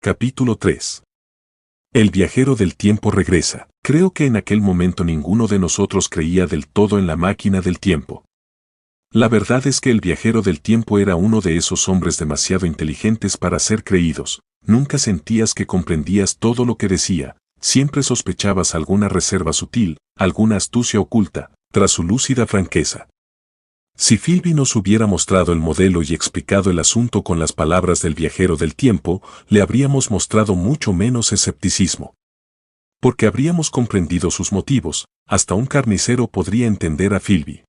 Capítulo 3. El viajero del tiempo regresa. Creo que en aquel momento ninguno de nosotros creía del todo en la máquina del tiempo. La verdad es que el viajero del tiempo era uno de esos hombres demasiado inteligentes para ser creídos. Nunca sentías que comprendías todo lo que decía, siempre sospechabas alguna reserva sutil, alguna astucia oculta, tras su lúcida franqueza. Si Philby nos hubiera mostrado el modelo y explicado el asunto con las palabras del viajero del tiempo, le habríamos mostrado mucho menos escepticismo. Porque habríamos comprendido sus motivos, hasta un carnicero podría entender a Philby.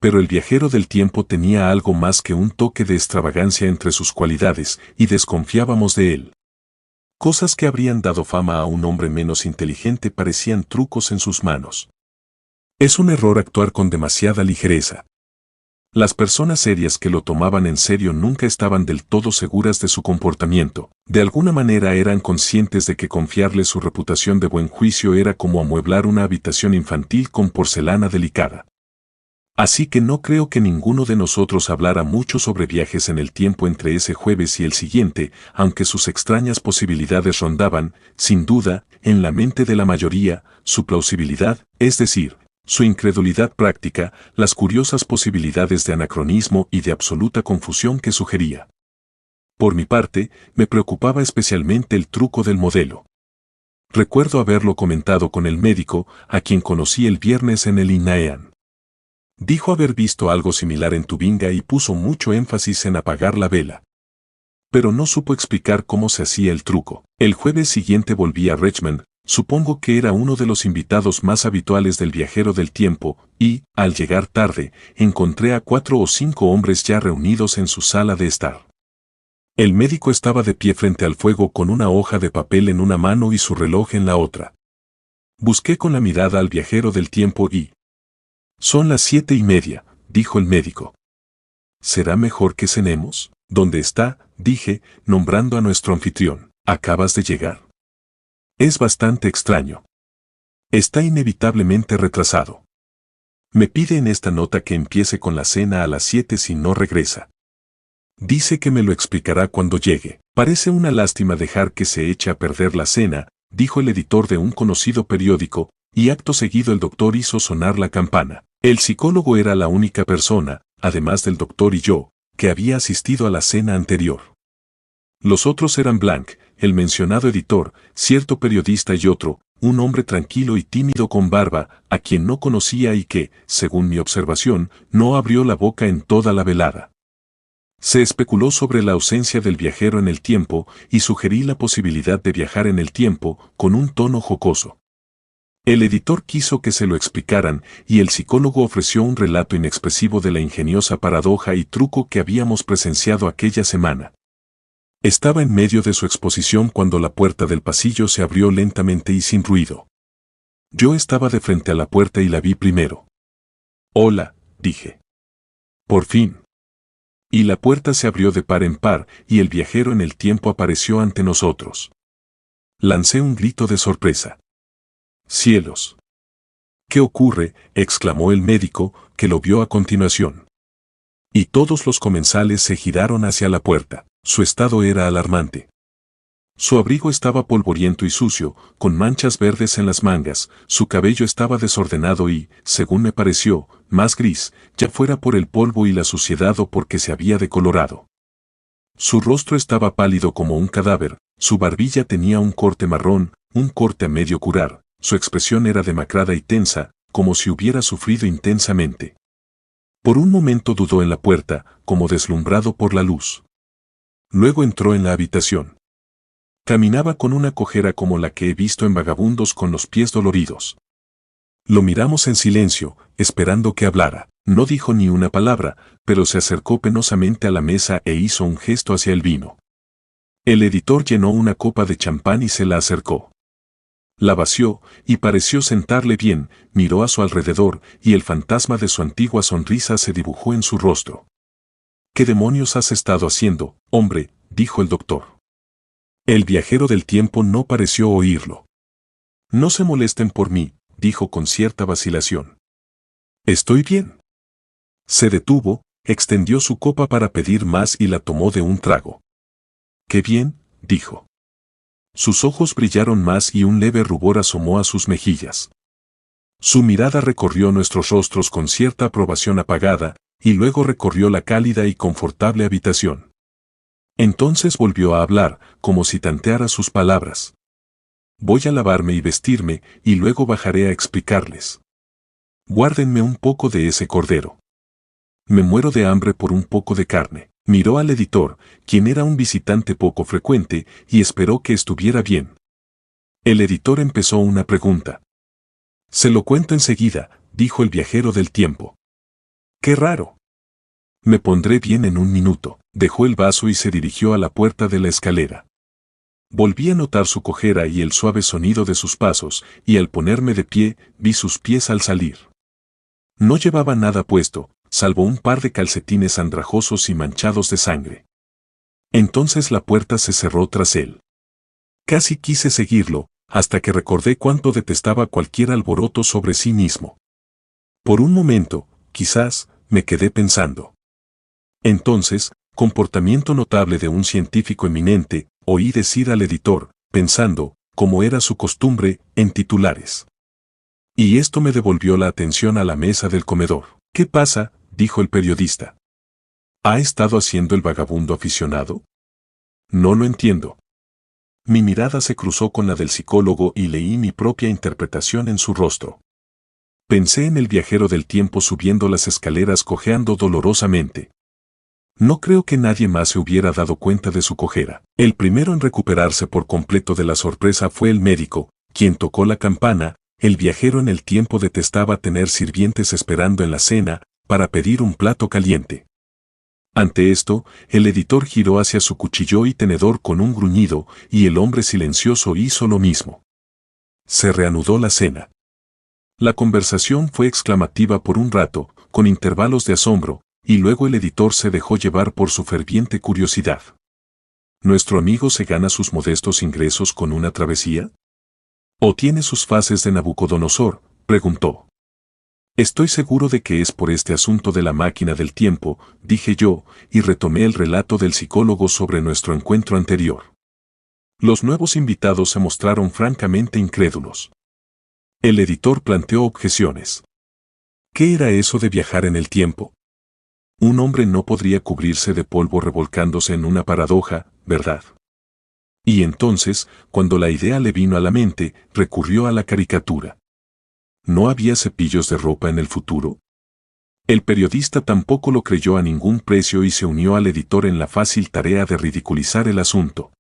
Pero el viajero del tiempo tenía algo más que un toque de extravagancia entre sus cualidades, y desconfiábamos de él. Cosas que habrían dado fama a un hombre menos inteligente parecían trucos en sus manos. Es un error actuar con demasiada ligereza. Las personas serias que lo tomaban en serio nunca estaban del todo seguras de su comportamiento. De alguna manera eran conscientes de que confiarle su reputación de buen juicio era como amueblar una habitación infantil con porcelana delicada. Así que no creo que ninguno de nosotros hablara mucho sobre viajes en el tiempo entre ese jueves y el siguiente, aunque sus extrañas posibilidades rondaban, sin duda, en la mente de la mayoría, su plausibilidad, es decir, su incredulidad práctica, las curiosas posibilidades de anacronismo y de absoluta confusión que sugería. Por mi parte, me preocupaba especialmente el truco del modelo. Recuerdo haberlo comentado con el médico, a quien conocí el viernes en el INAEAN. Dijo haber visto algo similar en Tubinga y puso mucho énfasis en apagar la vela. Pero no supo explicar cómo se hacía el truco. El jueves siguiente volví a Richmond. Supongo que era uno de los invitados más habituales del viajero del tiempo, y, al llegar tarde, encontré a 4 o 5 hombres ya reunidos en su sala de estar. El médico estaba de pie frente al fuego con una hoja de papel en una mano y su reloj en la otra. Busqué con la mirada al viajero del tiempo y... «Son las 7:30», dijo el médico. «¿Será mejor que cenemos?» «¿Dónde está?», dije, nombrando a nuestro anfitrión. «¿Acabas de llegar?» «Es bastante extraño. Está inevitablemente retrasado. Me pide en esta nota que empiece con la cena a las 7 si no regresa. Dice que me lo explicará cuando llegue. Parece una lástima dejar que se eche a perder la cena», dijo el editor de un conocido periódico, y acto seguido el doctor hizo sonar la campana. El psicólogo era la única persona, además del doctor y yo, que había asistido a la cena anterior. Los otros eran Blanc, el mencionado editor, cierto periodista y otro, un hombre tranquilo y tímido con barba, a quien no conocía y que, según mi observación, no abrió la boca en toda la velada. Se especuló sobre la ausencia del viajero en el tiempo y sugerí la posibilidad de viajar en el tiempo, con un tono jocoso. El editor quiso que se lo explicaran y el psicólogo ofreció un relato inexpresivo de la ingeniosa paradoja y truco que habíamos presenciado aquella semana. Estaba en medio de su exposición cuando la puerta del pasillo se abrió lentamente y sin ruido. Yo estaba de frente a la puerta y la vi primero. «Hola», dije. «Por fin». Y la puerta se abrió de par en par y el viajero en el tiempo apareció ante nosotros. Lancé un grito de sorpresa. «¡Cielos! ¿Qué ocurre?», exclamó el médico, que lo vio a continuación. Y todos los comensales se giraron hacia la puerta. Su estado era alarmante. Su abrigo estaba polvoriento y sucio, con manchas verdes en las mangas, su cabello estaba desordenado y, según me pareció, más gris, ya fuera por el polvo y la suciedad o porque se había decolorado. Su rostro estaba pálido como un cadáver, su barbilla tenía un corte marrón, un corte a medio curar. Su expresión era demacrada y tensa, como si hubiera sufrido intensamente. Por un momento dudó en la puerta, como deslumbrado por la luz. Luego entró en la habitación. Caminaba con una cojera como la que he visto en vagabundos con los pies doloridos. Lo miramos en silencio, esperando que hablara. No dijo ni una palabra, pero se acercó penosamente a la mesa e hizo un gesto hacia el vino. El editor llenó una copa de champán y se la acercó. La vació, y pareció sentarle bien, miró a su alrededor, y el fantasma de su antigua sonrisa se dibujó en su rostro. «¿Qué demonios has estado haciendo, hombre?», dijo el doctor. El viajero del tiempo no pareció oírlo. «No se molesten por mí», dijo con cierta vacilación. «Estoy bien». Se detuvo, extendió su copa para pedir más y la tomó de un trago. «Qué bien», dijo. Sus ojos brillaron más y un leve rubor asomó a sus mejillas. Su mirada recorrió nuestros rostros con cierta aprobación apagada, y luego recorrió la cálida y confortable habitación. Entonces volvió a hablar, como si tanteara sus palabras. Voy a lavarme y vestirme, y luego bajaré a explicarles. Guárdenme un poco de ese cordero. Me muero de hambre por un poco de carne. Miró al editor, quien era un visitante poco frecuente, y esperó que estuviera bien. El editor empezó una pregunta. Se lo cuento enseguida, dijo el viajero del tiempo. ¡Qué raro! Me pondré bien en un minuto. Dejó el vaso y se dirigió a la puerta de la escalera. Volví a notar su cojera y el suave sonido de sus pasos, y al ponerme de pie, vi sus pies al salir. No llevaba nada puesto, salvo un par de calcetines andrajosos y manchados de sangre. Entonces la puerta se cerró tras él. Casi quise seguirlo, hasta que recordé cuánto detestaba cualquier alboroto sobre sí mismo. Por un momento, quizás, me quedé pensando. Entonces, comportamiento notable de un científico eminente, oí decir al editor, pensando, como era su costumbre, en titulares. Y esto me devolvió la atención a la mesa del comedor. ¿Qué pasa?, dijo el periodista. ¿Ha estado haciendo el vagabundo aficionado? No lo entiendo. Mi mirada se cruzó con la del psicólogo y leí mi propia interpretación en su rostro. Pensé en el viajero del tiempo subiendo las escaleras cojeando dolorosamente. No creo que nadie más se hubiera dado cuenta de su cojera. El primero en recuperarse por completo de la sorpresa fue el médico, quien tocó la campana. El viajero en el tiempo detestaba tener sirvientes esperando en la cena para pedir un plato caliente. Ante esto, el editor giró hacia su cuchillo y tenedor con un gruñido, y el hombre silencioso hizo lo mismo. Se reanudó la cena. La conversación fue exclamativa por un rato, con intervalos de asombro, y luego el editor se dejó llevar por su ferviente curiosidad. ¿Nuestro amigo se gana sus modestos ingresos con una travesía? ¿O tiene sus fases de Nabucodonosor?, preguntó. Estoy seguro de que es por este asunto de la máquina del tiempo, dije yo, y retomé el relato del psicólogo sobre nuestro encuentro anterior. Los nuevos invitados se mostraron francamente incrédulos. El editor planteó objeciones. ¿Qué era eso de viajar en el tiempo? Un hombre no podría cubrirse de polvo revolcándose en una paradoja, ¿verdad? Y entonces, cuando la idea le vino a la mente, recurrió a la caricatura. ¿No había cepillos de ropa en el futuro? El periodista tampoco lo creyó a ningún precio y se unió al editor en la fácil tarea de ridiculizar el asunto.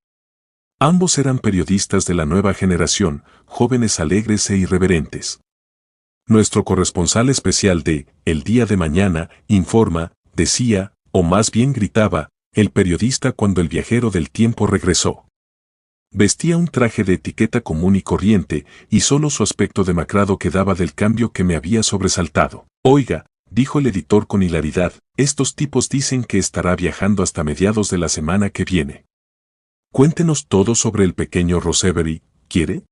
Ambos eran periodistas de la nueva generación, jóvenes alegres e irreverentes. Nuestro corresponsal especial de El Día de Mañana informa, decía, o más bien gritaba, el periodista cuando el viajero del tiempo regresó. Vestía un traje de etiqueta común y corriente, y solo su aspecto demacrado quedaba del cambio que me había sobresaltado. Oiga, dijo el editor con hilaridad, estos tipos dicen que estará viajando hasta mediados de la semana que viene. Cuéntenos todo sobre el pequeño Rosebery, ¿quiere?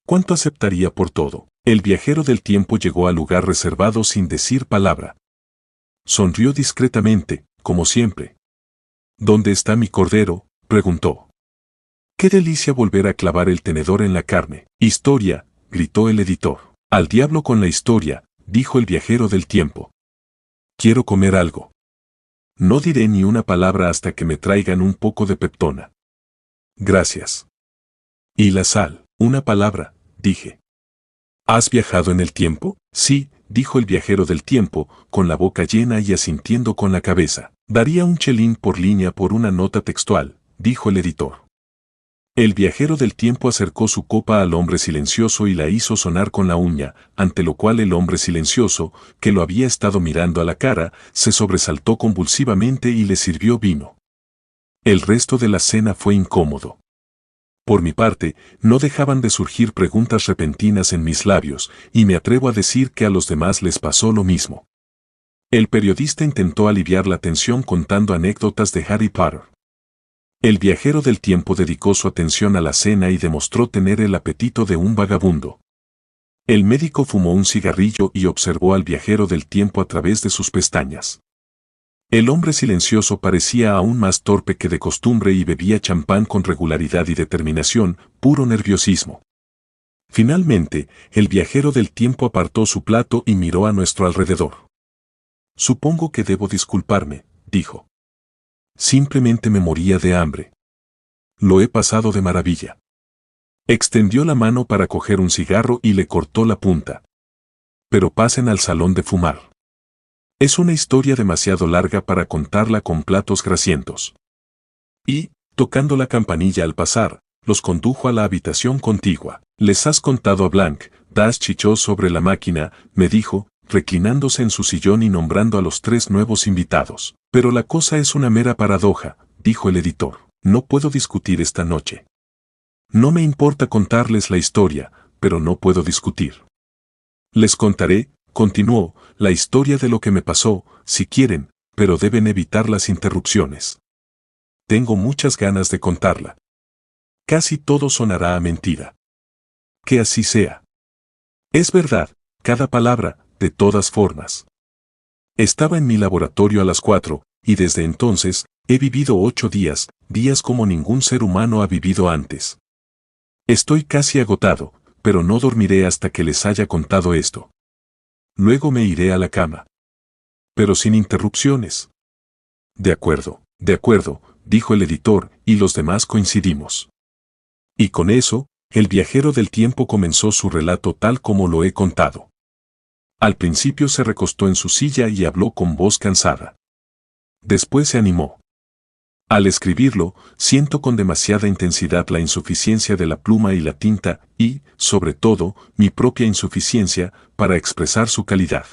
¿Cuánto aceptaría por todo? El viajero del tiempo llegó al lugar reservado sin decir palabra. Sonrió discretamente, como siempre. ¿Dónde está mi cordero?, preguntó. ¡Qué delicia volver a clavar el tenedor en la carne! ¡Historia!, gritó el editor. Al diablo con la historia, dijo el viajero del tiempo. Quiero comer algo. No diré ni una palabra hasta que me traigan un poco de peptona. Gracias. ¿Y la sal? Una palabra, dije. ¿Has viajado en el tiempo? Sí, dijo el viajero del tiempo, con la boca llena y asintiendo con la cabeza. Daría un chelín por línea por una nota textual, dijo el editor. El viajero del tiempo acercó su copa al hombre silencioso y la hizo sonar con la uña, ante lo cual el hombre silencioso, que lo había estado mirando a la cara, se sobresaltó convulsivamente y le sirvió vino. El resto de la cena fue incómodo. Por mi parte, no dejaban de surgir preguntas repentinas en mis labios, y me atrevo a decir que a los demás les pasó lo mismo. El periodista intentó aliviar la tensión contando anécdotas de Harry Potter. El viajero del tiempo dedicó su atención a la cena y demostró tener el apetito de un vagabundo. El médico fumó un cigarrillo y observó al viajero del tiempo a través de sus pestañas. El hombre silencioso parecía aún más torpe que de costumbre y bebía champán con regularidad y determinación, puro nerviosismo. Finalmente, el viajero del tiempo apartó su plato y miró a nuestro alrededor. Supongo que debo disculparme, dijo. Simplemente me moría de hambre. Lo he pasado de maravilla. Extendió la mano para coger un cigarro y le cortó la punta. Pero pasen al salón de fumar. Es una historia demasiado larga para contarla con platos grasientos. Y, tocando la campanilla al pasar, los condujo a la habitación contigua. Les has contado a Blanc, Dash chichó sobre la máquina, me dijo, reclinándose en su sillón y nombrando a los 3 nuevos invitados. Pero la cosa es una mera paradoja, dijo el editor. No puedo discutir esta noche. No me importa contarles la historia, pero no puedo discutir. Les contaré, continuó, la historia de lo que me pasó, si quieren, pero deben evitar las interrupciones. Tengo muchas ganas de contarla. Casi todo sonará a mentira. Que así sea. Es verdad, cada palabra, de todas formas. Estaba en mi laboratorio a las 4, y desde entonces, he vivido 8 días, días como ningún ser humano ha vivido antes. Estoy casi agotado, pero no dormiré hasta que les haya contado esto. Luego me iré a la cama. Pero sin interrupciones. De acuerdo, dijo el editor, y los demás coincidimos. Y con eso, el viajero del tiempo comenzó su relato tal como lo he contado. Al principio se recostó en su silla y habló con voz cansada. Después se animó. Al escribirlo, siento con demasiada intensidad la insuficiencia de la pluma y la tinta y, sobre todo, mi propia insuficiencia para expresar su calidad.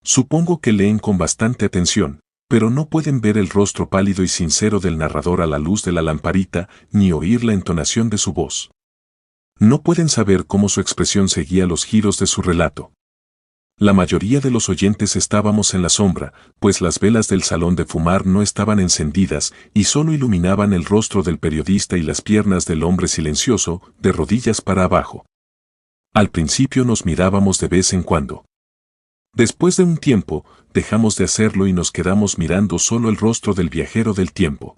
Supongo que leen con bastante atención, pero no pueden ver el rostro pálido y sincero del narrador a la luz de la lamparita ni oír la entonación de su voz. No pueden saber cómo su expresión seguía los giros de su relato. La mayoría de los oyentes estábamos en la sombra, pues las velas del salón de fumar no estaban encendidas y solo iluminaban el rostro del periodista y las piernas del hombre silencioso, de rodillas para abajo. Al principio nos mirábamos de vez en cuando. Después de un tiempo, dejamos de hacerlo y nos quedamos mirando solo el rostro del viajero del tiempo.